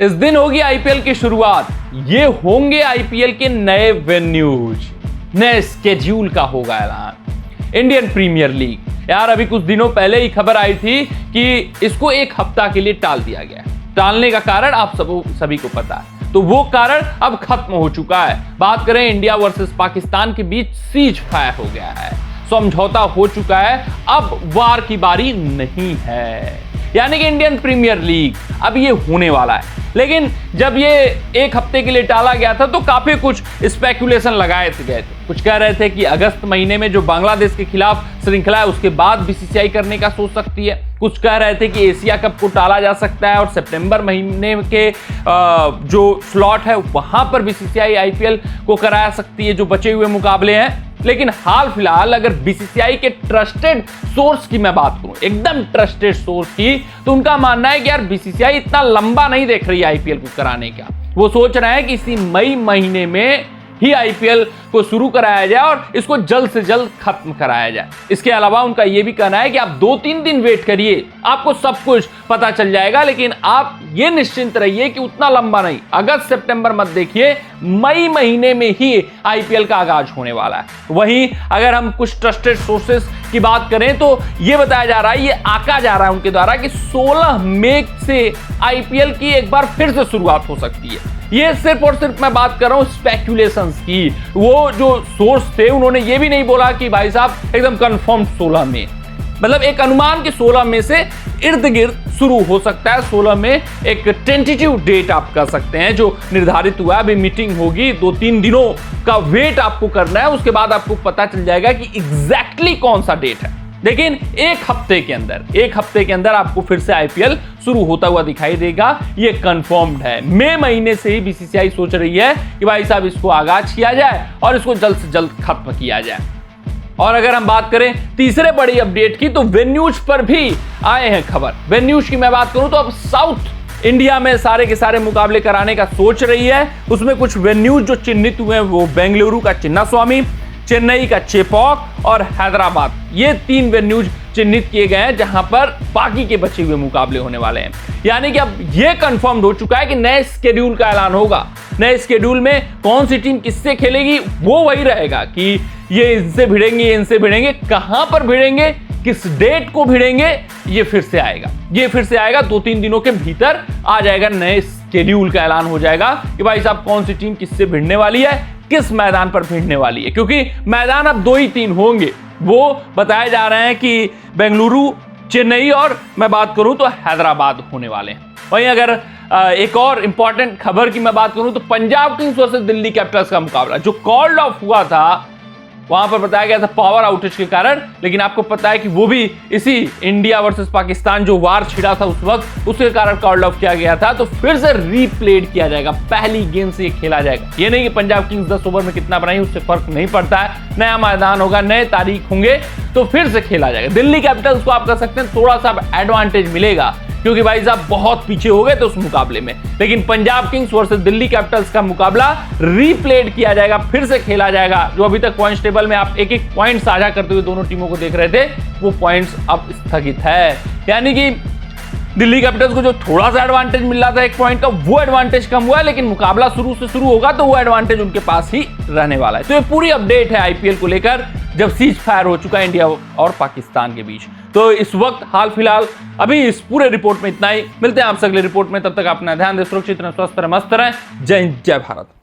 इस दिन होगी आईपीएल की शुरुआत। ये होंगे आईपीएल के नए वेन्यूज, नए स्केड्यूल का होगा ऐलान। इंडियन प्रीमियर लीग यार, अभी कुछ दिनों पहले ही खबर आई थी कि इसको एक हफ्ता के लिए टाल दिया गया। टालने का कारण आप सभी को पता है, तो वो कारण अब खत्म हो चुका है। बात करें इंडिया वर्सेस पाकिस्तान के बीच सीज फायर हो गया है, समझौता हो चुका है, अब वार की बारी नहीं है। यानी कि इंडियन प्रीमियर लीग अब ये होने वाला है। लेकिन जब ये एक हफ्ते के लिए टाला गया था तो काफी कुछ स्पेकुलेशन लगाए गए थे। कुछ कह रहे थे कि अगस्त महीने में जो बांग्लादेश के खिलाफ श्रृंखला है उसके बाद बीसीसीआई करने का सोच सकती है। कुछ कह रहे थे कि एशिया कप को टाला जा सकता है और सितंबर महीने के जो स्लॉट है वहां पर बीसीसीआई आईपीएल को करा सकती है, जो बचे हुए मुकाबले हैं। लेकिन हाल फिलहाल अगर बीसीसीआई के ट्रस्टेड सोर्स की मैं बात करूं, एकदम ट्रस्टेड सोर्स की, तो उनका मानना है कि यार बीसीसीआई इतना लंबा नहीं देख रही है आईपीएल को कराने का। वो सोच रहा है कि इसी मई महीने में ही आईपीएल को शुरू कराया जाए और इसको जल्द से जल्द खत्म कराया जाए। इसके अलावा उनका यह भी कहना है कि आप 2-3 दिन वेट करिए, आपको सब कुछ पता चल जाएगा, लेकिन आप ये निश्चिंत रहिए कि उतना लंबा नहीं, अगस्त सितंबर मत देखिए, मई महीने में ही आईपीएल का आगाज होने वाला है। वहीं अगर हम कुछ ट्रस्टेड सोर्सेस की बात करें तो ये बताया जा रहा है, ये आका जा रहा है उनके द्वारा कि 16 मई से आईपीएल की एक बार फिर से शुरुआत हो सकती है। ये सिर्फ और सिर्फ मैं बात कर रहा हूं स्पेक्यूलेशंस की। वो जो सोर्स थे उन्होंने ये भी नहीं बोला कि भाई साहब एकदम कंफर्म 16 में, मतलब एक अनुमान के 16 में से इर्द गिर्द शुरू हो सकता है। 16 में एक टेंटेटिव डेट आप कर सकते हैं जो निर्धारित हुआ है। अभी मीटिंग होगी, 2-3 दिनों का वेट आपको करना है, उसके बाद आपको पता चल जाएगा कि एग्जैक्टली कौन सा डेट है। लेकिन एक हफ्ते के अंदर आपको फिर से आईपीएल शुरू होता हुआ दिखाई देगा, ये कंफर्म्ड है। मई महीने से ही बीसीसीआई सोच रही है कि भाई साहब इसको आगाज किया जाए और इसको जल्द से जल्द खत्म किया जाए। और अगर हम बात करें तीसरे बड़ी अपडेट की, तो वेन्यूज पर भी आए हैं खबर। वेन्यूज की मैं बात करूं तो अब साउथ इंडिया में सारे के सारे मुकाबले कराने का सोच रही है। उसमें कुछ वेन्यूज जो चिन्हित हुए हैं वो बेंगलुरु का चिन्नास्वामी, चेन्नई का चेपॉक और हैदराबाद, ये 3 वेन्यूज चिन्हित किए गए हैं जहां पर बाकी के बचे हुए मुकाबले होने वाले हैं। यानी कि अब यह कंफर्म हो चुका है कि नए स्केड्यूल का ऐलान होगा। नए स्केड्यूल में कौन सी टीम किससे खेलेगी वो वही रहेगा कि ये इनसे भिड़ेंगे, इनसे भिड़ेंगे, कहां पर भिड़ेंगे, किस डेट को भिड़ेंगे, ये फिर से आएगा। 2-3 दिनों के भीतर आ जाएगा, नए स्केड्यूल का ऐलान हो जाएगा कि भाई साहब कौन सी टीम किससे भिड़ने वाली है, किस मैदान पर भिड़ने वाली है। क्योंकि मैदान अब 2 ही 3 होंगे, वो बताए जा रहे हैं कि बेंगलुरु, चेन्नई और मैं बात करूं तो हैदराबाद होने वाले हैं। वहीं अगर एक और इंपॉर्टेंट खबर की मैं बात करूं तो Punjab Kings versus Delhi Capitals का मुकाबला जो कॉल्ड ऑफ हुआ था, वहां पर बताया गया था पावर आउटेज के कारण, लेकिन आपको पता है कि वो भी इसी इंडिया वर्सेस पाकिस्तान जो वार छिड़ा था उस वक्त, उसके कारण कॉल्ड ऑफ किया गया था। तो फिर से रीप्लेड किया जाएगा, पहली गेंद से खेला जाएगा। ये नहीं कि पंजाब किंग्स 10 ओवर में कितना बनाई उससे फर्क नहीं पड़ता है। नया मैदान होगा, नए तारीख होंगे, तो फिर से खेला जाएगा। दिल्ली कैपिटल्स को आप कह सकते हैं थोड़ा सा एडवांटेज मिलेगा क्योंकि भाई साहब बहुत पीछे हो गए थे उस मुकाबले में। लेकिन Punjab Kings versus Delhi Capitals का मुकाबला रीप्लेड किया जाएगा, फिर से खेला जाएगा। जो अभी तक पॉइंट्स टेबल में आप एक पॉइंट साझा करते हुए दोनों टीमों को देख रहे थे, वो पॉइंट्स अब स्थगित है। यानी कि दिल्ली कैपिटल्स को जो थोड़ा सा एडवांटेज मिल रहा था 1 पॉइंट का, वो एडवांटेज कम हुआ है, लेकिन मुकाबला शुरू होगा तो वो एडवांटेज उनके पास ही रहने वाला है। तो ये पूरी अपडेट है आईपीएल को लेकर, जब सीज फायर हो चुका है इंडिया और पाकिस्तान के बीच। तो इस वक्त हाल फिलहाल अभी इस पूरे रिपोर्ट में इतना ही। मिलते हैं आपसे अगले रिपोर्ट में, तब तक अपना ध्यान दें, सुरक्षित रहें, स्वस्थ रहें, मस्त रहें। जय हिंद, जय भारत।